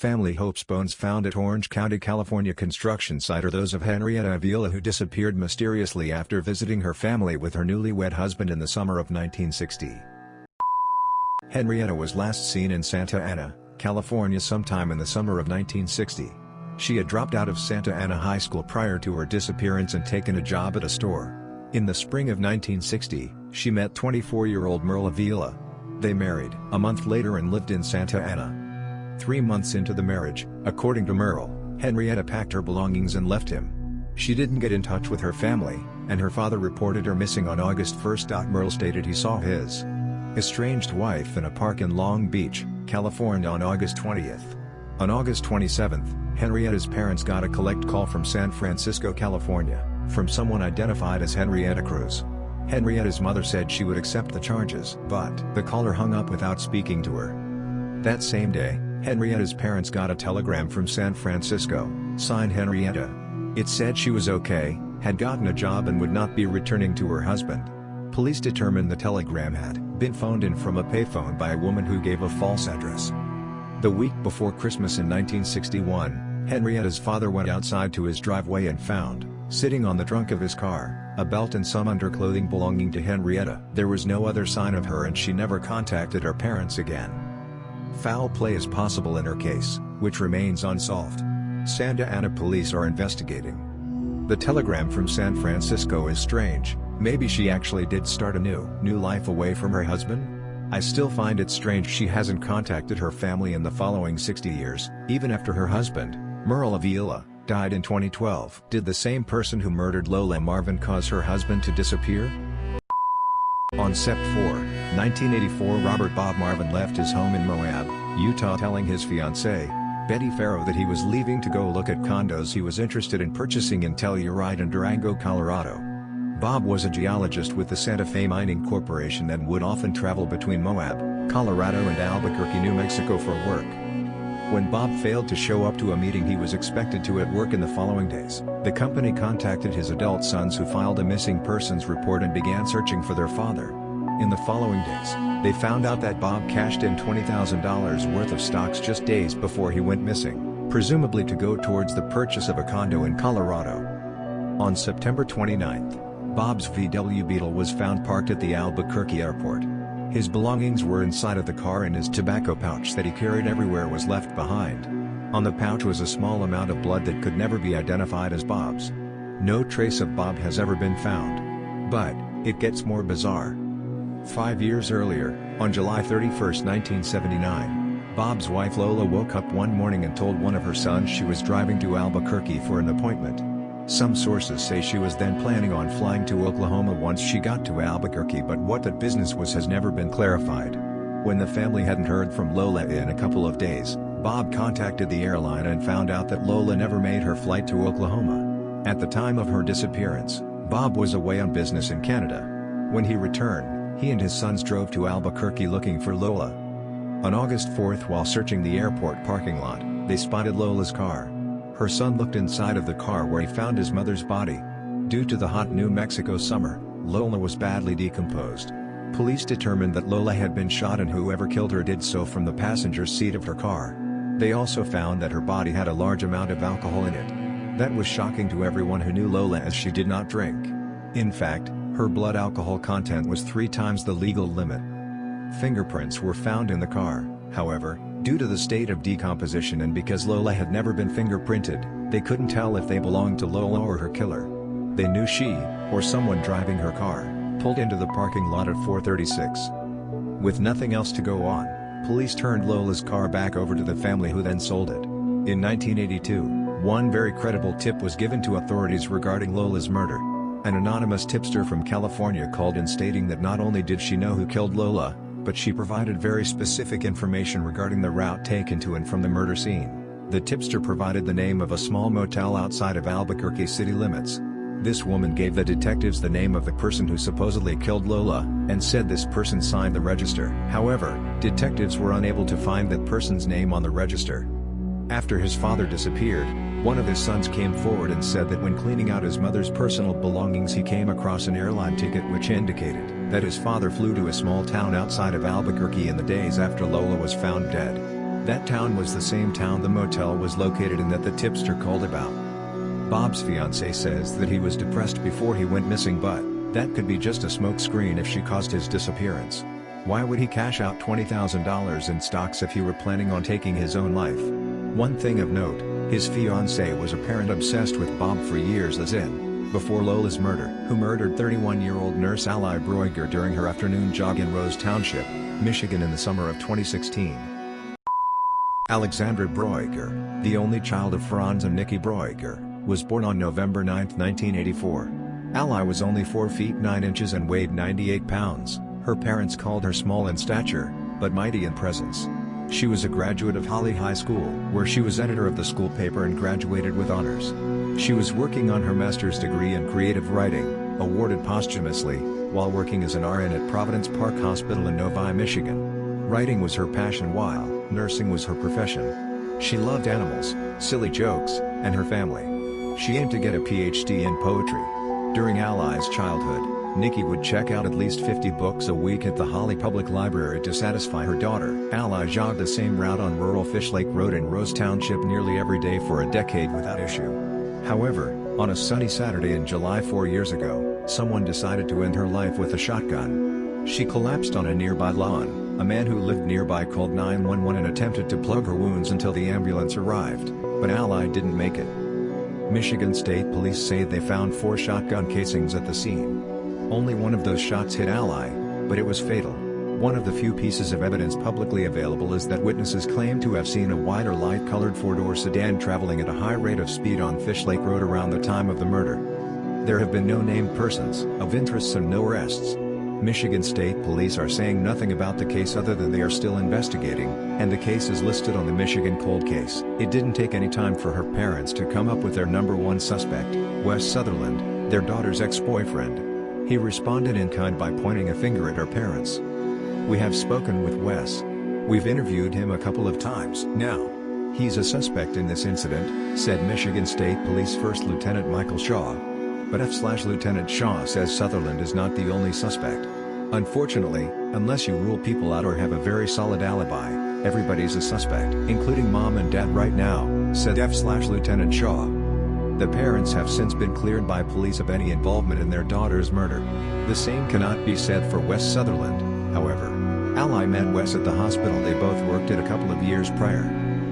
family hopes bones found at Orange County, California construction site are those of Henrietta Avila, who disappeared mysteriously after visiting her family with her newlywed husband in the summer of 1960. Henrietta was last seen in Santa Ana, California sometime in the summer of 1960. She had dropped out of Santa Ana High School prior to her disappearance and taken a job at a store. In the spring of 1960, she met 24-year-old Merle Avila. They married a month later and lived in Santa Ana. 3 months into the marriage, according to Merle, Henrietta packed her belongings and left him. She didn't get in touch with her family, and her father reported her missing on August 1. Merle stated he saw his estranged wife in a park in Long Beach, California on August 20th. On August 27th, Henrietta's parents got a collect call from San Francisco, California, from someone identified as Henrietta Cruz. Henrietta's mother said she would accept the charges, but the caller hung up without speaking to her. That same day, Henrietta's parents got a telegram from San Francisco, signed Henrietta. It said she was okay, had gotten a job and would not be returning to her husband. Police determined the telegram had been phoned in from a payphone by a woman who gave a false address. The week before Christmas in 1961, Henrietta's father went outside to his driveway and found, sitting on the trunk of his car, a belt and some underclothing belonging to Henrietta. There was no other sign of her and she never contacted her parents again. Foul play is possible in her case, which remains unsolved. Santa Ana police are investigating. The telegram from San Francisco is strange. Maybe she actually did start a new life away from her husband? I still find it strange she hasn't contacted her family in the following 60 years, even after her husband, Merle Avila, died in 2012. Did the same person who murdered Lola Marvin cause her husband to disappear? On Sept 4, 1984, Robert Bob Marvin left his home in Moab, Utah, telling his fiancée, Betty Farrow, that he was leaving to go look at condos he was interested in purchasing in Telluride and Durango, Colorado. Bob was a geologist with the Santa Fe Mining Corporation and would often travel between Moab, Colorado and Albuquerque, New Mexico for work. When Bob failed to show up to a meeting he was expected to at work in the following days, the company contacted his adult sons, who filed a missing persons report and began searching for their father. In the following days, they found out that Bob cashed in $20,000 worth of stocks just days before he went missing, presumably to go towards the purchase of a condo in Colorado. On September 29, Bob's VW Beetle was found parked at the Albuquerque airport. His belongings were inside of the car, and his tobacco pouch that he carried everywhere was left behind. On the pouch was a small amount of blood that could never be identified as Bob's. No trace of Bob has ever been found. But it gets more bizarre. 5 years earlier, on July 31, 1979, Bob's wife Lola woke up one morning and told one of her sons she was driving to Albuquerque for an appointment. Some sources say she was then planning on flying to Oklahoma once she got to Albuquerque, but what that business was has never been clarified. When the family hadn't heard from Lola in a couple of days, Bob contacted the airline and found out that Lola never made her flight to Oklahoma. At the time of her disappearance, Bob was away on business in Canada. When he returned, he and his sons drove to Albuquerque looking for Lola. On August 4, while searching the airport parking lot, they spotted Lola's car. Her son looked inside of the car, where he found his mother's body. Due to the hot New Mexico summer, Lola was badly decomposed. Police determined that Lola had been shot, and whoever killed her did so from the passenger seat of her car. They also found that her body had a large amount of alcohol in it. That was shocking to everyone who knew Lola, as she did not drink. In fact, her blood alcohol content was 3 times the legal limit. Fingerprints were found in the car, however. Due to the state of decomposition and because Lola had never been fingerprinted, they couldn't tell if they belonged to Lola or her killer. They knew she, or someone driving her car, pulled into the parking lot at 4:36. With nothing else to go on, police turned Lola's car back over to the family, who then sold it. In 1982, one very credible tip was given to authorities regarding Lola's murder. An anonymous tipster from California called in stating that not only did she know who killed Lola, but she provided very specific information regarding the route taken to and from the murder scene. The tipster provided the name of a small motel outside of Albuquerque city limits. This woman gave the detectives the name of the person who supposedly killed Lola, and said this person signed the register. However, detectives were unable to find that person's name on the register. After his father disappeared, one of his sons came forward and said that when cleaning out his mother's personal belongings he came across an airline ticket which indicated that his father flew to a small town outside of Albuquerque in the days after Lola was found dead. That town was the same town the motel was located in that the tipster called about. Bob's fiancée says that he was depressed before he went missing, but that could be just a smokescreen if she caused his disappearance. Why would he cash out $20,000 in stocks if he were planning on taking his own life? One thing of note, his fiancée was apparently obsessed with Bob for years, as in, before Lola's murder, who murdered 31-year-old nurse Ally Broiger during her afternoon jog in Rose Township, Michigan in the summer of 2016. Alexandra Broiger, the only child of Franz and Nikki Broiger, was born on November 9, 1984. Ally was only 4 feet 9 inches and weighed 98 pounds. Her parents called her small in stature, but mighty in presence. She was a graduate of Holly High School, where she was editor of the school paper and graduated with honors. She was working on her master's degree in creative writing, awarded posthumously, while working as an RN at Providence Park Hospital in Novi, Michigan. Writing was her passion while nursing was her profession. She loved animals, silly jokes, and her family. She aimed to get a PhD in poetry. During Ally's childhood, Nikki would check out at least 50 books a week at the Holly Public Library to satisfy her daughter. Ally jogged the same route on rural Fish Lake Road in Rose Township nearly every day for a decade without issue. However, on a sunny Saturday in July 4 years ago, someone decided to end her life with a shotgun. She collapsed on a nearby lawn. A man who lived nearby called 911 and attempted to plug her wounds until the ambulance arrived, but Ally didn't make it. Michigan State Police say they found 4 shotgun casings at the scene. Only one of those shots hit Ally, but it was fatal. One of the few pieces of evidence publicly available is that witnesses claim to have seen a white or light-colored 4-door sedan traveling at a high rate of speed on Fish Lake Road around the time of the murder. There have been no named persons of interest and no arrests. Michigan State Police are saying nothing about the case other than they are still investigating, and the case is listed on the Michigan cold case. It didn't take any time for her parents to come up with their number one suspect, Wes Sutherland, their daughter's ex-boyfriend. He responded in kind by pointing a finger at her parents. "We have spoken with Wes. We've interviewed him a couple of times now. He's a suspect in this incident," said Michigan State Police First Lieutenant Michael Shaw. But Lieutenant Shaw says Sutherland is not the only suspect. "Unfortunately, unless you rule people out or have a very solid alibi, everybody's a suspect, including mom and dad right now," said Lieutenant Shaw. The parents have since been cleared by police of any involvement in their daughter's murder. The same cannot be said for Wes Sutherland, however. Ally met Wes at the hospital they both worked at a couple of years prior.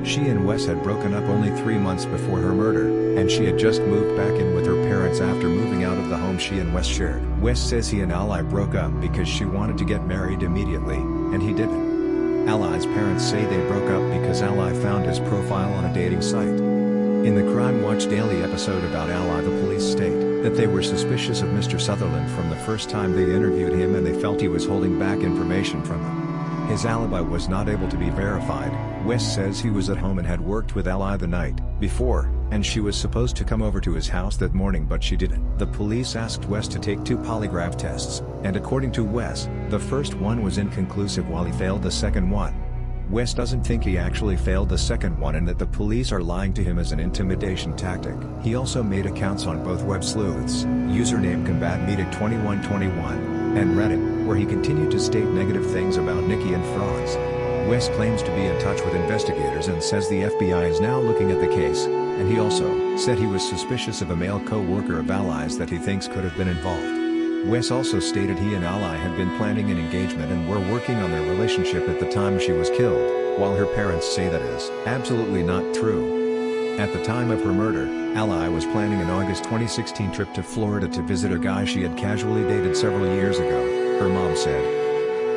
She and Wes had broken up only 3 months before her murder, and she had just moved back in with her parents after moving out of the home she and Wes shared. Wes says he and Ally broke up because she wanted to get married immediately, and he didn't. Ally's parents say they broke up because Ally found his profile on a dating site. In the Crime Watch Daily episode about Ally, the police state that they were suspicious of Mr. Sutherland from the first time they interviewed him, and they felt he was holding back information from them. His alibi was not able to be verified. Wes says he was at home and had worked with Ally the night before, and she was supposed to come over to his house that morning, but she didn't. The police asked Wes to take 2 polygraph tests, and according to Wes, the first one was inconclusive while he failed the second one. Wes doesn't think he actually failed the second one and that the police are lying to him as an intimidation tactic. He also made accounts on both web sleuths, username CombatMedic2121, and Reddit, where he continued to state negative things about Nikki and Franz. Wes claims to be in touch with investigators and says the FBI is now looking at the case, and he also said he was suspicious of a male co-worker of Ally's that he thinks could have been involved. Wes also stated he and Ally had been planning an engagement and were working on their relationship at the time she was killed, while her parents say that is absolutely not true. At the time of her murder, Ally was planning an August 2016 trip to Florida to visit a guy she had casually dated several years ago, her mom said.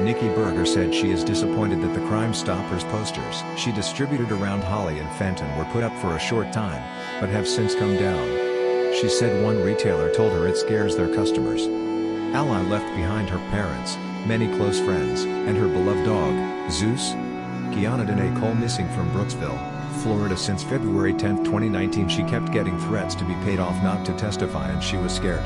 Nikki Berger said she is disappointed that the Crime Stoppers posters she distributed around Holly and Fenton were put up for a short time, but have since come down. She said one retailer told her it scares their customers. Ally left behind her parents, many close friends, and her beloved dog, Zeus. Kiana Dene Cole missing from Brooksville, Florida since February 10, 2019. She kept getting threats to be paid off not to testify and she was scared.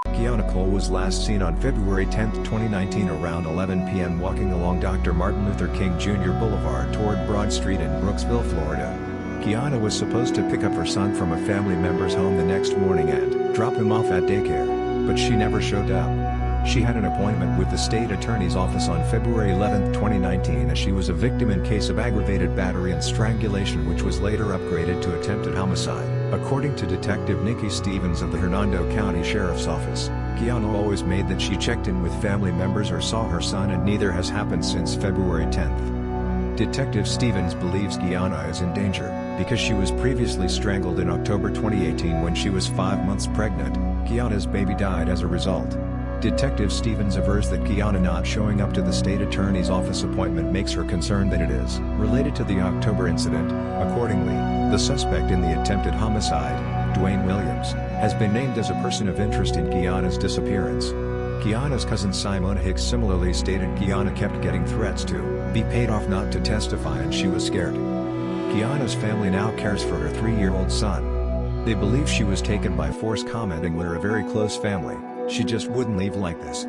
Kiana Cole was last seen on February 10, 2019 around 11 p.m. walking along Dr. Martin Luther King Jr. Boulevard toward Broad Street in Brooksville, Florida. Kiana was supposed to pick up her son from a family member's home the next morning and drop him off at daycare, but she never showed up. She had an appointment with the state attorney's office on February 11, 2019 as she was a victim in case of aggravated battery and strangulation, which was later upgraded to attempted homicide. According to Detective Nikki Stevens of the Hernando County Sheriff's Office, 𝐓𝐚𝐤 always made that she checked in with family members or saw her son, and neither has happened since February 10. Detective Stevens believes 𝐓𝐚𝐤 is in danger, because she was previously strangled in October 2018 when she was 5 months pregnant. 𝐓𝐚𝐤's baby died as a result. Detective Stevens avers that 𝐓𝐚𝐤 not showing up to the state attorney's office appointment makes her concerned that it is related to the October incident. Accordingly, the suspect in the attempted homicide, Dwayne Williams, has been named as a person of interest in 𝐓𝐚𝐤's disappearance. 𝐓𝐚𝐤's cousin Simone Hicks similarly stated 𝐓𝐚𝐤 kept getting threats to be paid off not to testify and she was scared. 𝐓𝐚𝐤's family now cares for her 3-year-old son. They believe she was taken by force, commenting, "We're a very close family, she just wouldn't leave like this."